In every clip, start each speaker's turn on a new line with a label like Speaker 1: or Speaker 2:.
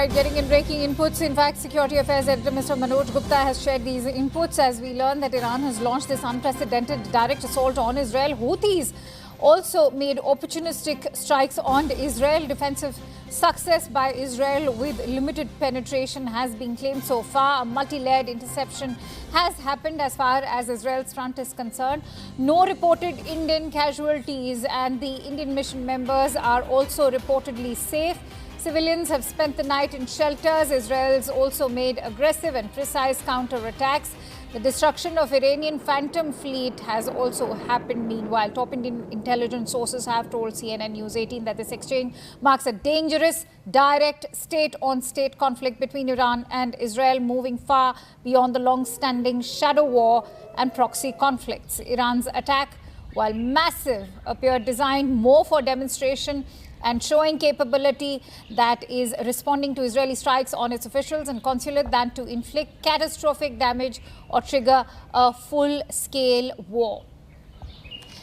Speaker 1: right, getting in breaking inputs. In fact, Security Affairs Editor Mr. Manoj Gupta has shared these inputs as we learn that Iran has launched this unprecedented direct assault on Israel. Houthis also made opportunistic strikes on Israel. Defensive success by Israel with limited penetration has been claimed so far. A multi-layered interception has happened as far as Israel's front is concerned. No reported Indian casualties, and the Indian mission members are also reportedly safe. Civilians have spent the night in shelters. Israel's also made aggressive and precise counterattacks. The destruction of Iranian Phantom fleet has also happened meanwhile. Top Indian intelligence sources have told CNN News 18 that this exchange marks a dangerous, direct state-on-state conflict between Iran and Israel, moving far beyond the long-standing shadow war and proxy conflicts. Iran's attack, while massive, appeared designed more for demonstration and showing capability that is responding to Israeli strikes on its officials and consulate than to inflict catastrophic damage or trigger a full-scale war.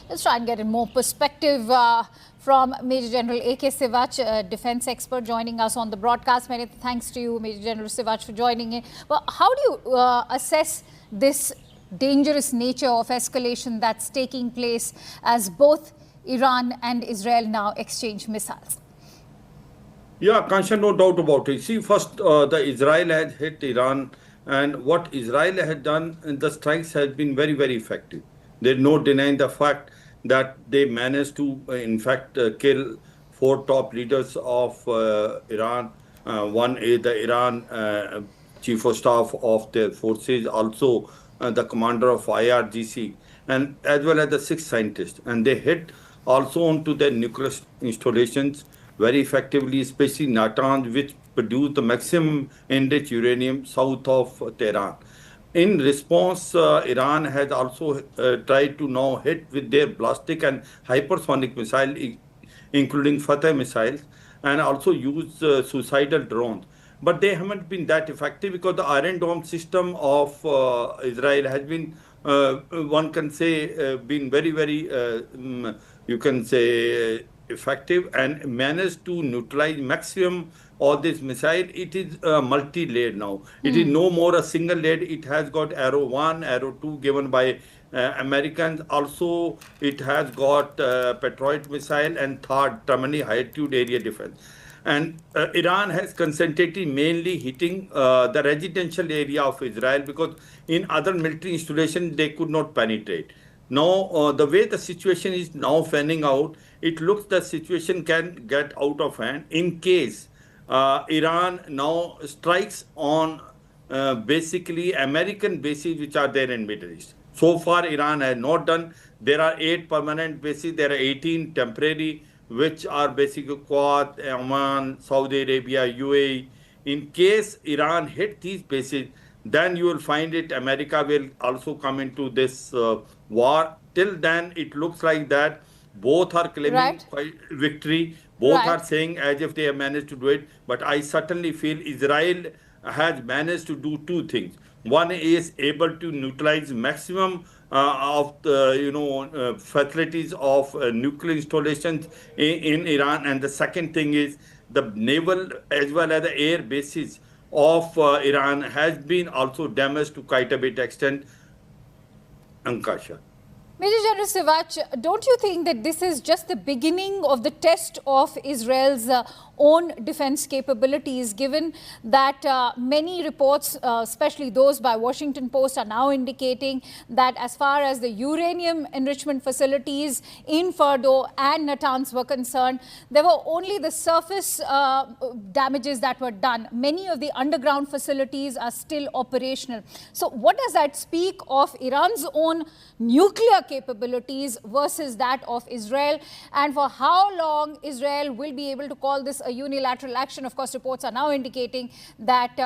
Speaker 1: Let's try and get in more perspective from Major General A.K. Sivach, a defense expert, joining us on the broadcast. Many thanks to you, Major General Sivach, for joining in. Well, how do you assess this dangerous nature of escalation that's taking place as both Iran and Israel now exchange missiles?
Speaker 2: Yeah, Kansha, no doubt about it. See, first, the Israel had hit Iran, and what Israel had done in the strikes has been very, very effective. There's no denying the fact that they managed to, in fact, kill 4 top leaders of Iran. One is the Iran chief of staff of their forces, also the commander of IRGC, and as well as the 6 scientists. And they hit also onto their nuclear installations very effectively, especially Natanz, which produce the maximum enriched uranium south of Tehran. In response, Iran has also tried to now hit with their ballistic and hypersonic missile, including Fateh missiles, and also use suicidal drones. But they haven't been that effective because the Iron Dome system of Israel has been, one can say, been very, very, you can say, effective and managed to neutralize maximum of this missile. It is multi-layered now. It is no more a single layered. It has got Arrow 1, Arrow 2 given by Americans. Also, it has got Patriot missile and third, terminally high-altitude area defense. And Iran has concentrated mainly hitting the residential area of Israel because in other military installations, they could not penetrate. Now, the way the situation is now fanning out, it looks the situation can get out of hand in case Iran now strikes on basically American bases which are there in Middle East. So far, Iran has not done. There are 8 permanent bases. There are 18 temporary, which are basically Kuwait, Oman, Saudi Arabia, UAE. In case Iran hit these bases, then you will find it America will also come into this war. Till then, it looks like that both are claiming victory. Both are saying as if they have managed to do it. But I certainly feel Israel has managed to do 2 things. One is able to neutralize maximum of the facilities of nuclear installations in Iran, and the second thing is the naval as well as the air bases of Iran has been also damaged to quite a bit extent. Ankasha.
Speaker 1: Major General Sivach, don't you think that this is just the beginning of the test of Israel's own defense capabilities, given that many reports, especially those by Washington Post, are now indicating that as far as the uranium enrichment facilities in Fordo and Natanz were concerned, there were only the surface damages that were done. Many of the underground facilities are still operational. So what does that speak of Iran's own nuclear capabilities versus that of Israel, and for how long Israel will be able to call this a unilateral action? Of course, reports are now indicating that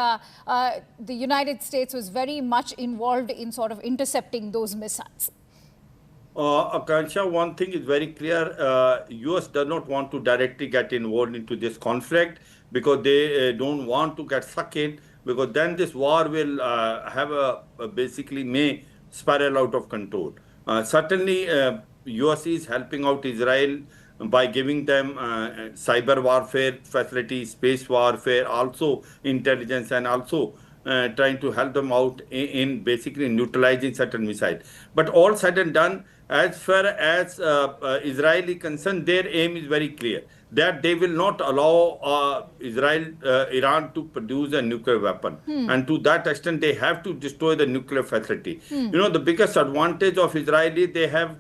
Speaker 1: the United States was very much involved in sort of intercepting those missiles.
Speaker 2: Akansha, one thing is very clear. US does not want to directly get involved into this conflict because they don't want to get sucked in, because then this war will have basically may spiral out of control. Certainly, US is helping out Israel by giving them cyber warfare facilities, space warfare, also intelligence, and also trying to help them out in basically neutralizing certain missiles. But all said and done, as far as Israel is concerned, their aim is very clear that they will not allow Iran to produce a nuclear weapon. And to that extent, they have to destroy the nuclear facility. You know, the biggest advantage of Israel is they have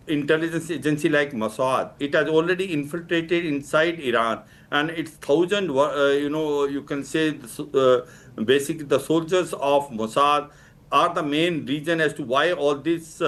Speaker 2: intelligence agency like Mossad. It has already infiltrated inside Iran, and it's thousand, you can say, basically the soldiers of Mossad are the main reason as to why all these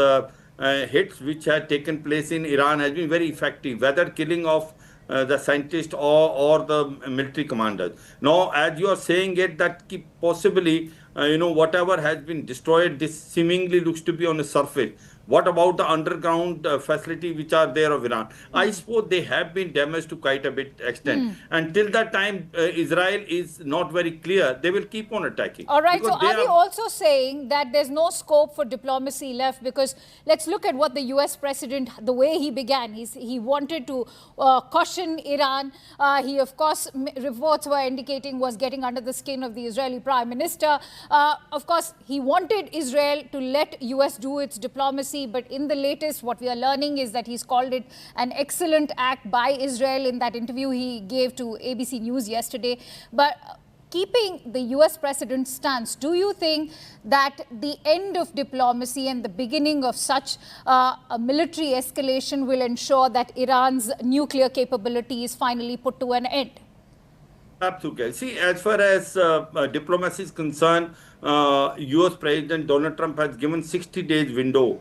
Speaker 2: hits which had taken place in Iran has been very effective, whether killing of the scientists or the military commanders. Now, as you are saying it, that possibly, whatever has been destroyed, this seemingly looks to be on the surface. What about the underground facility which are there of Iran? I suppose they have been damaged to quite a bit extent. And till that time, Israel is not very clear. They will keep on attacking.
Speaker 1: All right. So are we also saying that there's no scope for diplomacy left? Because let's look at what the US president, the way he began. He wanted to caution Iran. He, of course, reports were indicating was getting under the skin of the Israeli prime minister. Of course, he wanted Israel to let US do its diplomacy. But in the latest, what we are learning is that he's called it an excellent act by Israel in that interview he gave to ABC News yesterday. But keeping the US president's stance, do you think that the end of diplomacy and the beginning of such a military escalation will ensure that Iran's nuclear capability is finally put to an end?
Speaker 2: Absolutely. See, as far as diplomacy is concerned, US President Donald Trump has given 60 days window.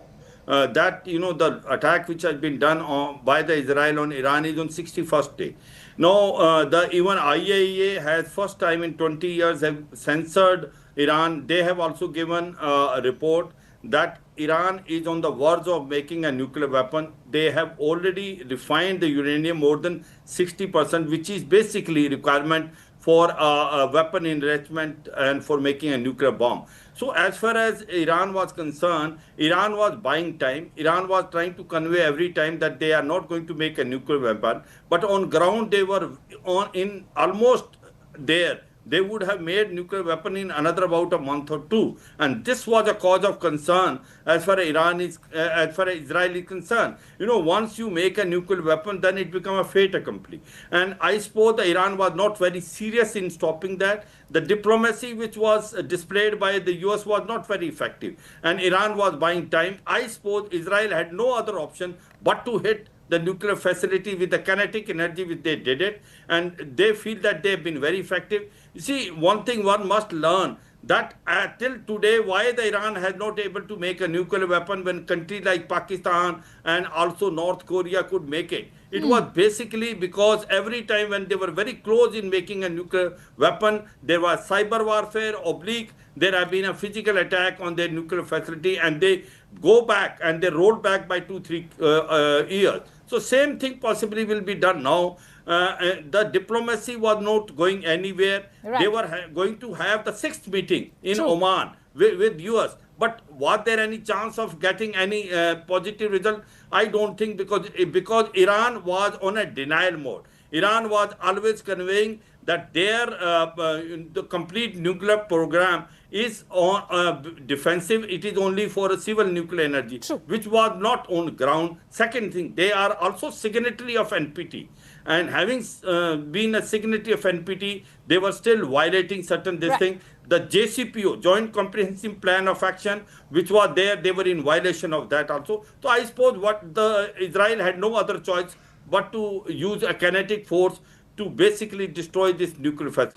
Speaker 2: That, the attack which has been done by the Israel on Iran is on 61st day. Now, even IAEA has first time in 20 years have censored Iran. They have also given a report that Iran is on the verge of making a nuclear weapon. They have already refined the uranium more than 60%, which is basically requirement for a weapon enrichment and for making a nuclear bomb. So as far as Iran was concerned, Iran was buying time. Iran was trying to convey every time that they are not going to make a nuclear weapon. But on ground, they were almost there. They would have made nuclear weapon in another about a month or two. And this was a cause of concern as far as Israel is concerned. Once you make a nuclear weapon, then it becomes a fait accompli. And I suppose Iran was not very serious in stopping that. The diplomacy which was displayed by the US was not very effective. And Iran was buying time. I suppose Israel had no other option but to hit the nuclear facility with the kinetic energy which they did it, and they feel that they have been very effective. You see, one thing one must learn, that till today, why the Iran has not able to make a nuclear weapon when countries like Pakistan and also North Korea could make it. It was basically because every time when they were very close in making a nuclear weapon, there was cyber warfare, there have been a physical attack on their nuclear facility, and they go back and they roll back by 2-3 years. So same thing possibly will be done now. The diplomacy was not going anywhere.
Speaker 1: Right.
Speaker 2: They were going to have the 6th meeting in Oman with US. But was there any chance of getting any positive result? I don't think, because Iran was on a denial mode. Iran was always conveying that their the complete nuclear program is on defensive. It is only for a civil nuclear energy, which was not on ground. Second thing, they are also signatory of NPT. And having been a signatory of NPT, they were still violating certain thing. The JCPO, Joint Comprehensive Plan of Action, which was there, they were in violation of that also. So I suppose Israel had no other choice but to use a kinetic force to basically destroy this nuclear facility.